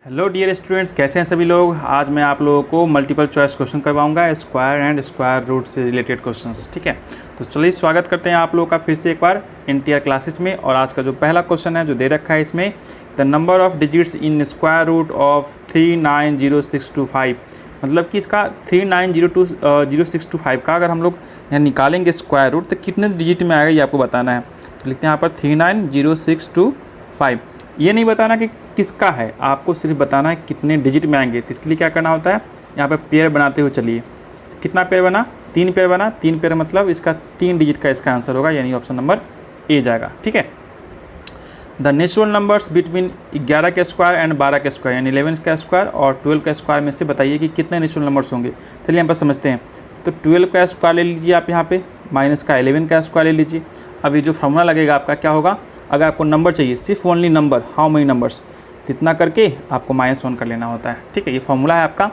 Hello dear students, कैसे हैं सभी लोग। आज मैं आप लोगों को मल्टीपल चॉइस क्वेश्चन करवाऊंगा, स्क्वायर एंड स्क्वायर रूट से रिलेटेड क्वेश्चंस। ठीक है, तो चलिए स्वागत करते हैं आप लोगों का फिर से एक बार एनटीआर क्लासेस में। और आज का जो पहला क्वेश्चन है जो दे रखा है इसमें, the number of digits in square root of 390625, मतलब कि इसका 390625 का अगर हम लोग यहाँ निकालेंगे स्क्वायर रूट तो कितने डिजिट में आएगा ये आपको बताना है। तो लिखते हैं यहाँ पर 390625। ये नहीं बताना कि किसका है, आपको सिर्फ बताना है कितने डिजिट में आएंगे। तो इसके लिए क्या करना होता है, यहाँ पे पेयर बनाते हुए चलिए। कितना पेयर बना, 3 पेयर बना। 3 पेयर मतलब इसका 3 डिजिट का इसका आंसर होगा, यानी ऑप्शन नंबर ए जाएगा। ठीक है, द नेचुरल नंबर्स बिटवीन 11 के स्क्वायर एंड 12 के स्क्वायर, यानी 11 का स्क्वायर और 12 का स्क्वायर में से बताइए कि कितने नेचुरल नंबर्स होंगे। चलिए यहाँ पर समझते हैं। तो 12 का स्क्वायर ले लीजिए आप यहाँ पे, माइनस का 11 का स्क्वायर ले लीजिए। अब ये जो फॉर्मूला लगेगा आपका क्या होगा, अगर आपको नंबर चाहिए सिर्फ only number, how many numbers, इतना करके आपको -1 कर लेना होता है। ठीक है, ये फॉर्मूला है आपका।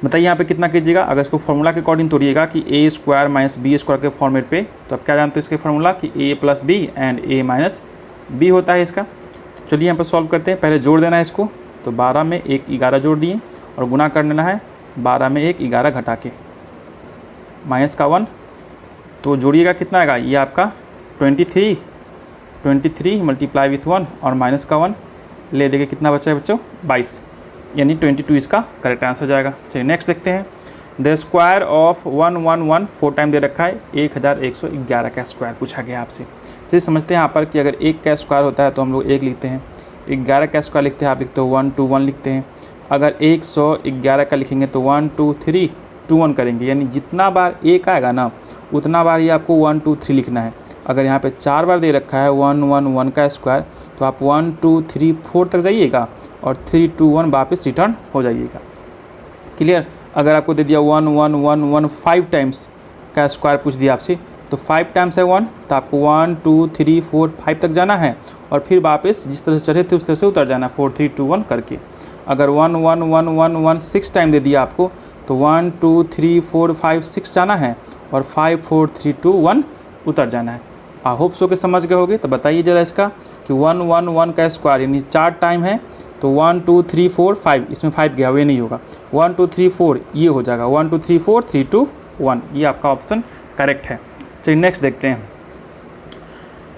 बताइए यहाँ पे कितना कीजिएगा। अगर इसको फॉर्मूला के अकॉर्डिंग तोड़िएगा कि a square minus b square के फॉर्मेट पे, तो आप क्या जानते हो इसके फॉर्मूला कि a plus b and a minus b होता है इसका। तो चलिए यहाँ पर सॉल्व करते हैं। पहले जोड़ देना है इसको, तो 12 में 1 11 जोड़ दिए और गुना कर लेना है 12 में 1 11 घटा के माइनस का 1, तो जोड़िएगा कितना आएगा, ये आपका 23 मल्टीप्लाई विथ 1 और माइनस का 1 ले देंगे, कितना बचा है बच्चों 22, यानी 22 इसका करेक्ट आंसर जाएगा। चलिए नेक्स्ट देखते हैं। द स्क्वायर ऑफ 111 4 टाइम दे रखा है, 1111 का स्क्वायर पूछा गया आपसे। चलिए समझते हैं यहाँ पर कि अगर 1 का स्क्वायर होता है तो हम लोग 1 लिखते हैं, 11 का स्क्वायर लिखते हैं आप लिखते हो 1 2 1 लिखते हैं। अगर 111 का लिखेंगे तो 1 2 3 2 1 करेंगे, यानी जितना बार 1 आएगा ना उतना बार ये आपको 1 2 3 लिखना है। अगर यहाँ पे 4 बार दे रखा है 1 1 1 का स्क्वायर, तो आप 1 2 3 4 तक जाइएगा और 3 2 1 वापस रिटर्न हो जाइएगा। क्लियर। अगर आपको दे दिया 1 1 1 1 5 टाइम्स का स्क्वायर पूछ दिया आपसे, तो 5 टाइम्स है 1, तो आपको 1 2 3 4 5 तक जाना है और फिर वापस जिस तरह से चढ़े थे उस तरह से उतर जाना है 4 3 2 1 करके। अगर 1 1 1 1 1 6 टाइम दे दिया आपको, तो 1 2 3 4 5 6 जाना है और 5 4 3 2 1 उतर जाना है। आई होप सो के समझ गए होगे। तो बताइए ज़रा इसका कि 1 1 1 का स्क्वायर यानी 4 टाइम है, तो 1 2 3 4 5, इसमें 5 गया हुआ नहीं होगा, 1 2 3 4 ये हो जाएगा 1 2 3 4 3 2 1, ये आपका ऑप्शन करेक्ट है। चलिए नेक्स्ट देखते हैं।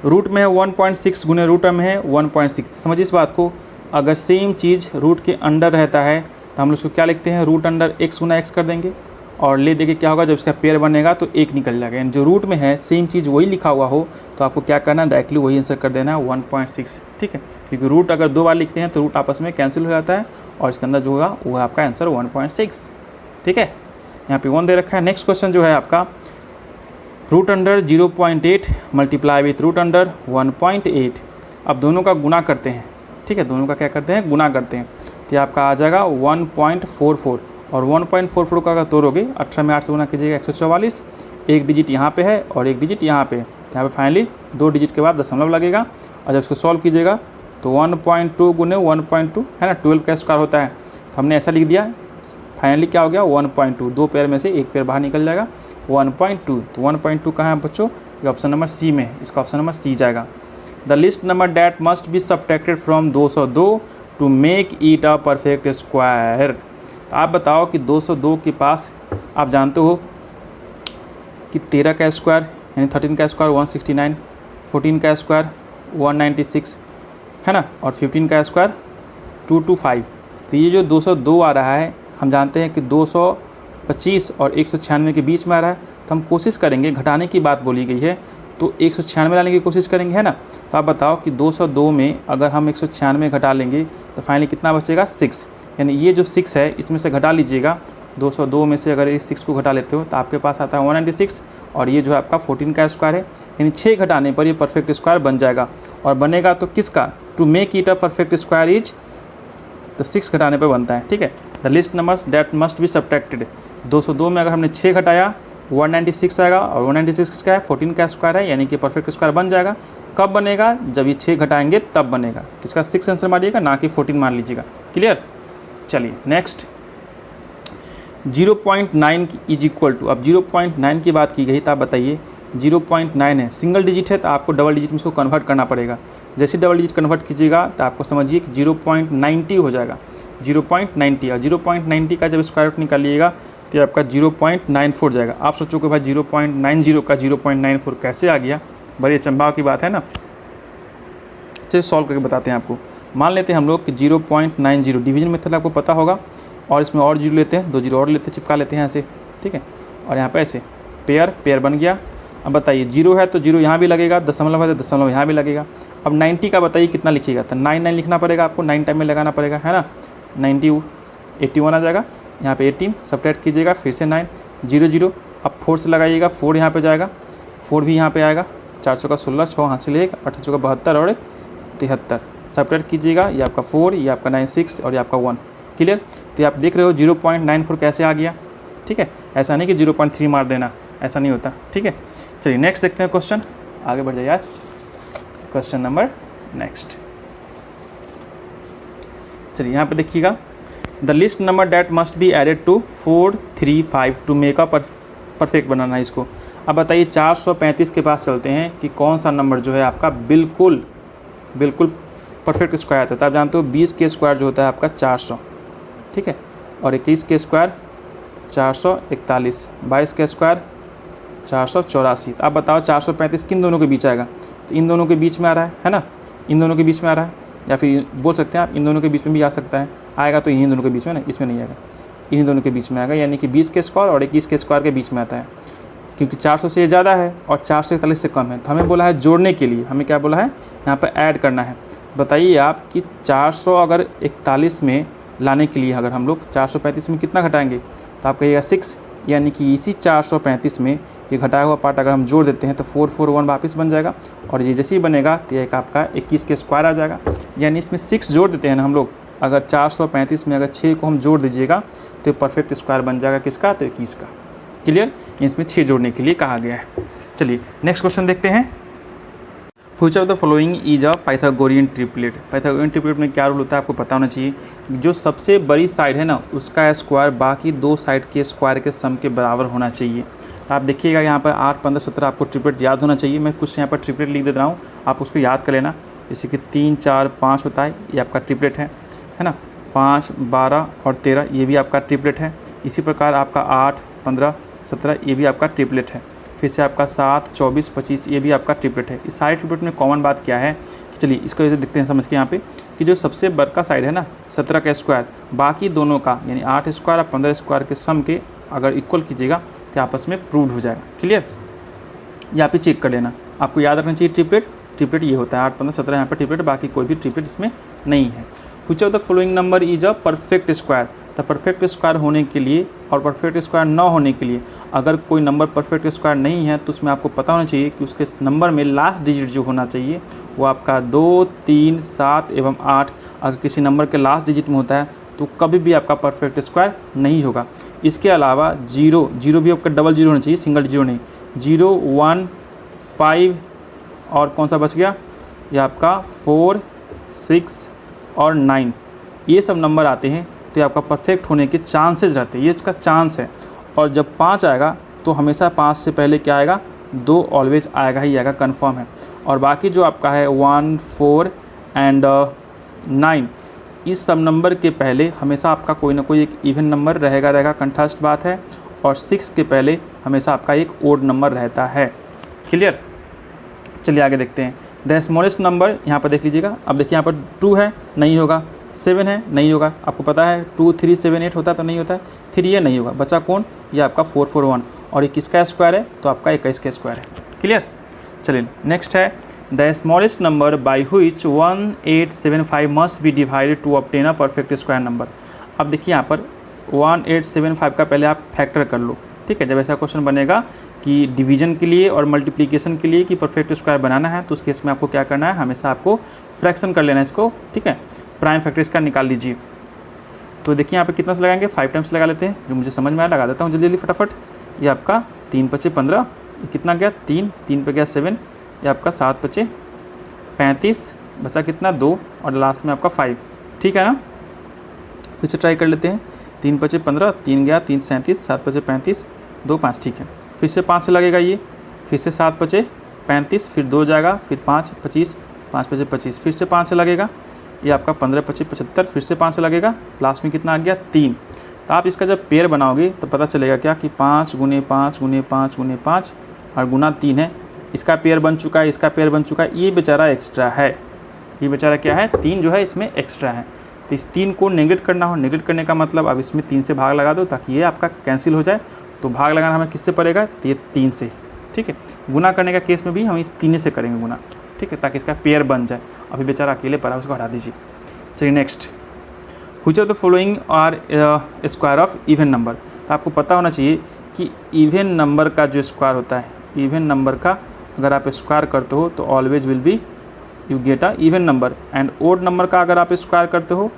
रूट में है 1.6 गुने रूट में है 1.6। समझिए इस बात को, अगर सेम चीज़ रूट के अंडर रहता है तो हम लोग उसको क्या लिखते हैं, रूट अंडर x गुना x कर देंगे और ले देके क्या होगा, जब इसका पेयर बनेगा तो 1 निकल जाएगा। यानी जो रूट में है सेम चीज़ वही लिखा हुआ हो तो आपको क्या करना है, डायरेक्टली वही आंसर कर देना है 1.6। ठीक है, क्योंकि रूट अगर 2 बार लिखते हैं तो रूट आपस में कैंसिल हो जाता है और इसके अंदर जो होगा वो है आपका आंसर 1.6। ठीक है, यहाँ पे 1 दे रखा है। नेक्स्ट क्वेश्चन जो है आपका, root under 0.8 multiply with root under 1.8। अब दोनों का गुना करते हैं। ठीक है, दोनों का क्या करते हैं, गुना करते हैं, तो आपका आ जाएगा 1.44 और 1.44 का अगर तोड़ोगे 18 में 8 से गुना कीजिएगा 144, एक डिजिट यहाँ पे है और एक डिजिट यहाँ पे है, यहाँ पे फाइनली 2 डिजिट के बाद दशमलव लगेगा और जब इसको सॉल्व कीजिएगा तो 1.2 गुने 1.2 है ना, 12 का स्क्वायर होता है, तो हमने ऐसा लिख दिया। फाइनली क्या हो गया 1.2, 2 पेयर में से एक पेयर बाहर निकल जाएगा 1.2। तो 1.2 कहाँ है बच्चों, ये ऑप्शन नंबर सी में है, इसका ऑप्शन नंबर सी जाएगा। The list number that must be subtracted from 202 to make it a perfect square. तो आप बताओ कि 202 के पास आप जानते हो कि 13 का स्क्वायर यानी 13 का स्क्वायर 169, 14 का स्क्वायर 196 है ना, और 15 का स्क्वायर 225। तो ये जो 202 आ रहा है हम जानते हैं कि 225 और 196 के बीच में आ रहा है, तो हम कोशिश करेंगे, घटाने की बात बोली गई है तो 196 लाने की कोशिश करेंगे, है ना। तो आप बताओ कि 202 में अगर हम 196 घटा लेंगे तो फाइनली कितना बचेगा 6, यानी ये जो 6 है इसमें से घटा लीजिएगा। 202 में से अगर इस 6 को घटा लेते हो तो आपके पास आता है 196 और ये जो है आपका 14 का स्क्वायर है, यानी 6 घटाने पर ये परफेक्ट स्क्वायर बन जाएगा। और बनेगा तो किसका, to make it a perfect square is, तो 6 घटाने पर बनता है। ठीक है, the least numbers that must be subtracted. 202 में अगर हमने 6 घटाया 196 आएगा और 196 किसका है, 14 का स्क्वायर है, यानी कि परफेक्ट स्क्वायर बन जाएगा। कब बनेगा, जब ये 6 घटाएंगे तब बनेगा। तो इसका 6 आंसर मारिएगा, ना कि 14 मान लीजिएगा। क्लियर। चलिए नेक्स्ट, 0.9 इज इक्वल टू, अब 0.9 की बात की गई तो आप बताइए 0.9 है, सिंगल डिजिट है तो आपको डबल डिजिट में इसको कन्वर्ट करना पड़ेगा। जैसे डबल डिजिट कन्वर्ट कीजिएगा तो आपको समझिए कि 0.90 हो जाएगा। 0.90 और 0.90 का जब स्क्वायर रूट निकालिएगा तो ये आपका 0.94 जाएगा। आप सोचो कि भाई 0.90 का 0.94 कैसे आ गया, बड़ी अचंभा की बात है ना। चलिए सॉल्व करके बताते हैं आपको। मान लेते हैं हम लोग कि 0.90 डिवीजन मेथड आपको पता होगा, और इसमें और जीरो लेते हैं, 2 जीरो और लेते हैं, चिपका लेते हैं ऐसे, ठीक है। और यहाँ पे ऐसे पेयर बन गया। अब बताइए 0 है तो 0 यहाँ भी लगेगा, दशमलव है तो दशमलव यहाँ भी लगेगा। अब 90 का बताइए कितना लिखिएगा, तो 9 लिखना पड़ेगा आपको, 9 टाइम में लगाना पड़ेगा, है ना। 90 81 आ जाएगा, यहाँ पे 18 सब्ट्रैक्ट कीजिएगा, फिर से 9 0 0। अब 4 से लगाइएगा, 4 यहाँ पे जाएगा, 4 भी यहाँ पे आएगा, 400 का 16, 6 हाथ से लेगा, 800 का 72 और 73 सब्ट्रैक्ट कीजिएगा। ये आपका 4, ये आपका 96 और ये आपका 1। क्लियर। तो आप देख रहे हो 0.94 कैसे आ गया, ठीक है। ऐसा नहीं कि 0.3 मार देना, ऐसा नहीं होता, ठीक है। चलिए नेक्स्ट देखते हैं क्वेश्चन, आगे बढ़ जाइए यार। क्वेश्चन नंबर नेक्स्ट, चलिए यहाँ पे देखिएगा, the list number that must be added to 4 3 5 to make a perfect बनाना है इसको। अब बताइए 435 के पास चलते हैं कि कौन सा नंबर जो है आपका बिल्कुल परफेक्ट स्क्वायर आता है। तो आप जानते हो 20 के स्क्वायर जो होता है आपका 400, ठीक है, और 21 के स्क्वायर 441, 22 के स्क्वायर 484। आप बताओ 435 किन दोनों के बीच आएगा, तो इन दोनों के बीच में आ रहा है ना, इन दोनों के बीच में आ रहा है, या फिर बोल सकते हैं आप इन दोनों के बीच में भी आ सकता है, आएगा तो इन्हीं दोनों के बीच में ना, इसमें नहीं आएगा, इन्हीं दोनों के बीच में आएगा, यानी कि 20 के स्क्वायर और 21 के स्क्वायर के बीच में आता है, क्योंकि 400 से ज़्यादा है और 441 से कम है। तो हमें बोला है जोड़ने के लिए, हमें क्या बोला है यहाँ पर ऐड करना है। बताइए आप कि 400 अगर 41 में लाने के लिए अगर हम लोग 435 में कितना घटाएंगे, तो आप कहिएगा 6, यानी कि इसी 435 में ये घटाया हुआ पार्ट अगर हम जोड़ देते हैं तो 441 वापस बन जाएगा, और ये जैसे ही बनेगा तो एक आपका 21 के स्क्वायर आ जाएगा। यानी इसमें 6 जोड़ देते हैं ना हम लोग, अगर 435 में अगर 6 को हम जोड़ दीजिएगा तो ये परफेक्ट स्क्वायर बन जाएगा किसका, तो 21 का। क्लियर, इसमें 6 जोड़ने के लिए कहा गया है। चलिए नेक्स्ट क्वेश्चन देखते हैं। Which of the following is a Pythagorean triplet. Pythagorean triplet में क्या रूल होता है आपको पता होना चाहिए। जो सबसे बड़ी साइड है ना उसका स्क्वायर बाकी 2 साइड के स्क्वायर के सम के बराबर होना चाहिए। तो आप देखिएगा यहाँ पर 8 15 17 आपको ट्रिपलेट याद होना चाहिए। मैं कुछ यहाँ पर ट्रिपलेट लिख दे रहा हूँ, आप उसको याद कर लेना। जैसे कि 3 4 5 होता है, ये आपका ट्रिपलेट है ना। 5 12 और 13 ये भी आपका ट्रिपलेट है। इसी प्रकार आपका 8 15 17 ये भी आपका ट्रिपलेट है। फिर से आपका 7 24 25 ये भी आपका ट्रिपलेट है। इस सारे ट्रिपलेट में कॉमन बात क्या है कि चलिए इसको जैसे देखते हैं समझ के यहाँ पे कि जो सबसे बड़का साइड है ना 17 का स्क्वायर बाकी दोनों का यानी 8 स्क्वायर और 15 स्क्वायर के सम के अगर इक्वल कीजिएगा तो आपस में प्रूव्ड हो जाएगा। क्लियर, यहाँ पे चेक कर लेना, आपको याद रखना चाहिए ट्रिपलेट ये होता है 8 15 17 यहाँ पर ट्रिपलेट, बाकी कोई भी ट्रिपलेट इसमें नहीं है। Which of the following number is a perfect square. तो परफेक्ट स्क्वायर होने के लिए और परफेक्ट स्क्वायर ना होने के लिए अगर कोई नंबर परफेक्ट स्क्वायर नहीं है तो उसमें आपको पता होना चाहिए कि उसके नंबर में लास्ट डिजिट जो होना चाहिए वो आपका 2 3 7 एवं 8। अगर किसी नंबर के लास्ट डिजिट में होता है तो कभी भी आपका परफेक्ट स्क्वायर नहीं होगा। इसके अलावा जीरो भी आपका डबल जीरो होना चाहिए, सिंगल जीरो नहीं। 0 1 5 और कौन सा बच गया, ये आपका 4 6 और 9 ये सब नंबर आते हैं तो ये आपका परफेक्ट होने के चांसेस रहते हैं, ये इसका चांस है। और जब 5 आएगा तो हमेशा 5 से पहले क्या आएगा, 2 ऑलवेज आएगा ही आएगा, कंफर्म है। और बाकी जो आपका है 1 4 एंड 9 इस सब नंबर के पहले हमेशा आपका कोई ना कोई एक इवन नंबर रहेगा, कंठस्थ बात है। और 6 के पहले हमेशा आपका एक ओड नंबर रहता है। क्लियर, चलिए आगे देखते हैं। द स्मॉलेस्ट नंबर यहाँ पर देख लीजिएगा। अब देखिए यहाँ पर 2 है नहीं होगा, 7 है नहीं होगा, आपको पता है 2 3 7 8 होता तो नहीं होता है, 3 है नहीं होगा, बचा कौन, ये आपका 4 4 1 और ये किसका स्क्वायर है, तो आपका 21 का स्क्वायर है। क्लियर, चलिए नेक्स्ट है the smallest number by which 1875 must be divided to obtain a perfect square number. अब देखिए यहाँ पर 1875 का पहले आप फैक्टर कर लो, ठीक है। जब ऐसा क्वेश्चन बनेगा कि डिवीजन के लिए और मल्टीप्लिकेशन के लिए कि परफेक्ट स्क्वायर बनाना है तो उस केस में आपको क्या करना है, हमेशा आपको फ्रैक्शन कर लेना है इसको, ठीक है। प्राइम फैक्टर इसका निकाल लीजिए। तो देखिए यहाँ पे कितना से लगाएंगे, 5 टाइम्स लगा लेते हैं, जो मुझे समझ में आया लगा देता हूँ जल्दी फटाफट। ये आपका 3 5 15, कितना गया 3 पे गया 7, ये आपका 7 5 35, बचा कितना 2 और लास्ट में आपका 5, ठीक है ना। फिर से ट्राई कर लेते हैं, 3 5 15, 3 गया 3 37, 7 5 35, 2 5, ठीक है। फिर से 5 से लगेगा ये, फिर से 7 5 35, फिर 2 जाएगा, फिर 5 25, 5 5 25, फिर से 5 से लगेगा, ये आपका 15 25 75, फिर से 5 लगेगा, लास्ट में कितना आ गया 3। तो आप इसका जब पेयर बनाओगे तो पता चलेगा क्या कि 5 गुने 5 गुने 5 गुने 5 और गुना 3 है। इसका पेयर बन चुका है, इसका पेयर बन चुका है, ये बेचारा एक्स्ट्रा है, ये बेचारा क्या है 3 जो है इसमें एक्स्ट्रा है। तो इस 3 को नेगलेक्ट करना हो, नेगलेक्ट करने का मतलब अब इसमें 3 से भाग लगा दो ताकि ये आपका कैंसिल हो जाए। तो भाग लगाना हमें किससे पड़ेगा, तो ये 3 से, ठीक है। गुना करने का केस में भी हम 3 से करेंगे गुना, ठीक है, ताकि इसका पेयर बन जाए। अभी बेचारा अकेले पड़ा, उसको हटा दीजिए। चलिए next, which of the following are square of even number. तो आपको पता होना चाहिए कि इवन नंबर का जो स्क्वायर होता है, इवन नंबर का अगर आप स्क्वायर करते हो तो always will be you get a even number, and odd number का अगर आप स्क्वायर करते हो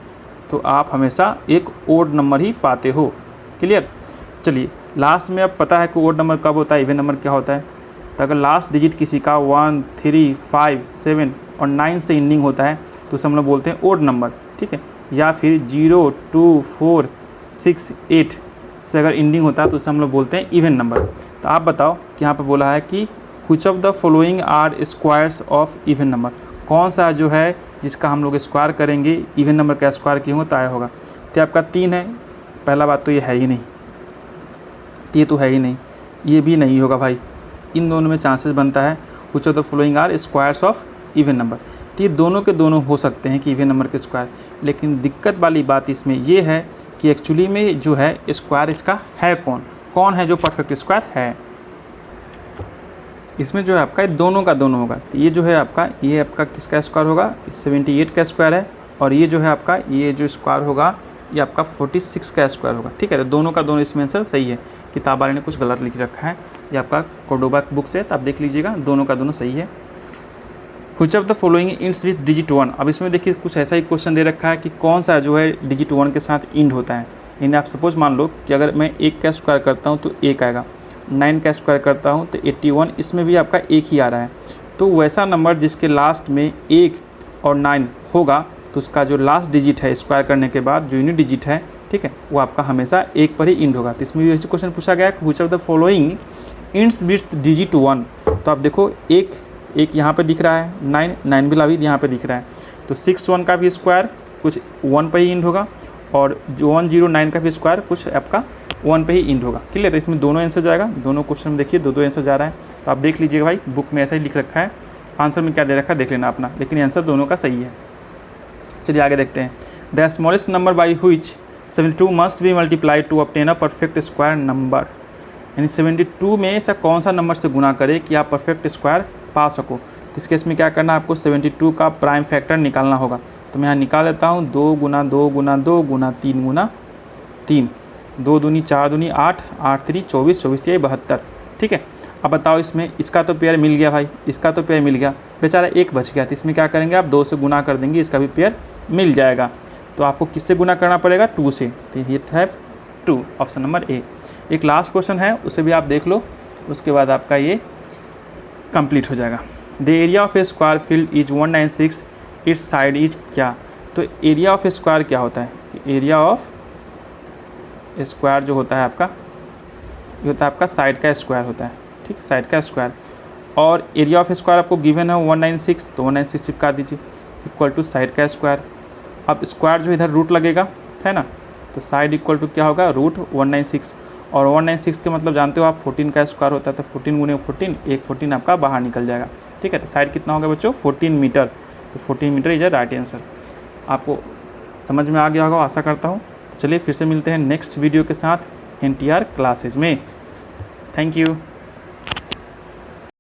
तो आप हमेशा एक ओड नंबर ही पाते हो। क्लियर। चलिए लास्ट में अब पता है कि ओड नंबर कब होता है, इवन नंबर क्या होता है। तो अगर लास्ट डिजिट किसी का 1 3 5 7 और 9 से एंडिंग होता है तो उसे हम लोग बोलते हैं ओड नंबर, ठीक है। या फिर 0 2 4 6 8 से अगर एंडिंग होता है तो उसे हम लोग बोलते हैं इवन नंबर। तो आप बताओ कि यहाँ पे बोला है कि which of the following are squares of even number, कौन सा जो है जिसका हम लोग स्क्वायर करेंगे, इवन नंबर का स्क्वायर किए होंगे तो आया होगा। तो आपका 3 है, पहला बात तो ये है ही नहीं, ये तो है ही नहीं, ये भी नहीं होगा भाई। इन दोनों में चांसेस बनता है which of the following are squares of even number. तो ये दोनों के दोनों हो सकते हैं कि इवन नंबर के स्क्वायर, लेकिन दिक्कत वाली बात इसमें ये है कि एक्चुअली में जो है स्क्वायर इसका है कौन है जो परफेक्ट स्क्वायर है। इसमें जो है आपका दोनों का दोनों होगा। तो ये जो है आपका, ये आपका किसका स्क्वायर होगा, 78 का स्क्वायर है, और ये जो है आपका, ये जो स्क्वायर होगा ये आपका 46 का स्क्वायर होगा, ठीक है। तो दोनों का दोनों इसमें आंसर सही है। किताब वाले ने कुछ गलत लिख रखा है, ये आपका कोर्डोबा बुक से, तो आप देख लीजिएगा, दोनों का दोनों सही है। Which of the following ends with digit 1। अब इसमें देखिए कुछ ऐसा ही क्वेश्चन दे रखा है कि कौन सा जो है डिजिट 1 के साथ इंड होता है। यानी आप सपोज मान लो कि अगर मैं 1 का स्क्वायर करता हूँ तो 1 आएगा, 9 का स्क्वायर करता हूँ तो 81, इसमें भी आपका 1 ही आ रहा है। तो वैसा नंबर जिसके लास्ट में 1 और 9 होगा तो उसका जो लास्ट डिजिट है स्क्वायर करने के बाद जो यूनिट डिजिट है, ठीक है, वो आपका हमेशा 1 पर ही इंड होगा। तो इसमें भी ऐसे क्वेश्चन पूछा गया है which of the following ends with digit 1। तो आप देखो एक यहाँ पे दिख रहा है, 9 भी लाभी यहाँ पे दिख रहा है, तो 6 1 का भी स्क्वायर कुछ 1 पर ही इंड होगा, और 109 का भी स्क्वायर कुछ आपका 1 पे ही इंड होगा। क्लियर। तो इसमें दोनों आंसर जाएगा, दोनों क्वेश्चन में देखिए दो आंसर जा रहा है। तो आप देख लीजिएगा भाई, बुक में ऐसा ही लिख रखा है, आंसर में क्या दे रखा है देख लेना अपना, लेकिन आंसर दोनों का सही है। चलिए आगे देखते हैं। The smallest number by which 72 must be multiplied to obtain a perfect square number. यानी 72 में ऐसा कौन सा नंबर से गुना करे कि आप परफेक्ट स्क्वायर पा सको। तो इस केस में क्या करना है, आपको 72 का प्राइम फैक्टर निकालना होगा। तो मैं यहाँ निकाल देता हूँ, 2 गुना 2 गुना 2 गुना 3 गुना 3, 2 दूनी 4 दूनी 8, 8 3 24, 24 3 72, ठीक है। अब बताओ इसमें इसका तो पेयर मिल गया भाई, इसका तो पेयर मिल गया, बेचारा 1 बच गया। तो इसमें क्या करेंगे आप 2 से गुना कर देंगे, इसका भी पेयर मिल जाएगा। तो आपको किससे गुना करना पड़ेगा, 2 से। तो ये है 2, ऑप्शन नंबर ए। एक लास्ट क्वेश्चन है, उसे भी आप देख लो, उसके बाद आपका ये कंप्लीट हो जाएगा। The area of A square field is 196, it's side is क्या। तो एरिया ऑफ ए स्क्वायर क्या होता है, कि एरिया ऑफ स्क्वायर जो होता है आपका, ये होता है आपका साइड का स्क्वायर होता है, ठीक है, साइड का स्क्वायर। और एरिया ऑफ स्क्वायर आपको गिवन है 196, तो 196 चिपका दीजिए, इक्वल टू साइड का स्क्वायर। अब स्क्वायर जो इधर रूट लगेगा, है ना, तो साइड इक्वल टू क्या होगा, रूट 196। और 196 के मतलब जानते हो आप 14 का स्क्वायर होता है, तो 14 गुने 14, एक 14 आपका बाहर निकल जाएगा, ठीक है। तो साइड कितना होगा बच्चों, 14 मीटर। तो 14 मीटर इज राइट आंसर। आपको समझ में आ गया होगा आशा करता हूँ। तो चलिए फिर से मिलते हैं नेक्स्ट वीडियो के साथ NTR क्लासेज में। Thank you.